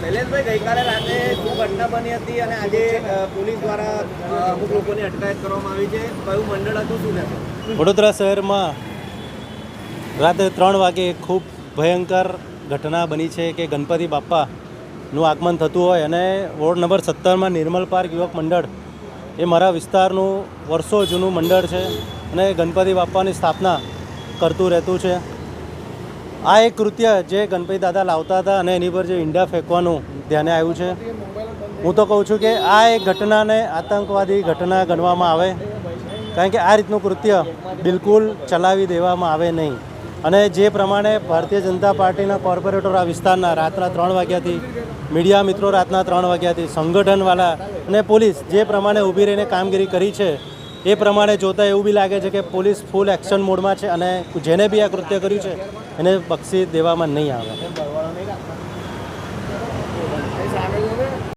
શૈલેષભાઈ, ગઈકાલે રાતે શું ઘટના બની હતી અને આજે પોલીસ દ્વારા અમુક લોકોની અટકાયત કરવામાં આવી છે, કયું મંડળ હતું, શું કહેશો? વડોદરા શહેરમાં રાત્રે 3 વાગે ખૂબ ભયંકર ઘટના બની છે કે ગણપતિ બાપ્પાનું આગમન થતું હોય અને વોર્ડ નંબર 17માં નિર્મલ પાર્ક યુવક મંડળ એ મારા વિસ્તારનું વર્ષો જૂનું મંડળ છે અને ગણપતિ બાપ્પાની સ્થાપના કરતું રહેતું છે. આ એક કૃત્ય જે ગણપતિ દાદા લાવતા હતા અને એની પર જે ઈંડા ફેંકવાનું ધ્યાને આવ્યું છે. હું તો કહું છું કે આ એક ઘટનાને આતંકવાદી ઘટના ગણવામાં આવે, કારણ કે આ રીતનું કૃત્ય બિલકુલ ચલાવી દેવામાં આવે નહીં. અને જે પ્રમાણે ભારતીય જનતા પાર્ટીના કોર્પોરેટરો આ વિસ્તારના રાતના 3 વાગ્યાથી, મીડિયા મિત્રો રાતના 3 વાગ્યાથી, સંગઠનવાળા અને પોલીસ જે પ્રમાણે ઊભી રહીને કામગીરી કરી છે એ પ્રમાણે જોતાં એવું બી લાગે છે કે પોલીસ ફૂલ એક્શન મોડમાં છે અને જેને બી આ કૃત્ય કર્યું છે એને બક્ષી દેવામાં નહીં આવે.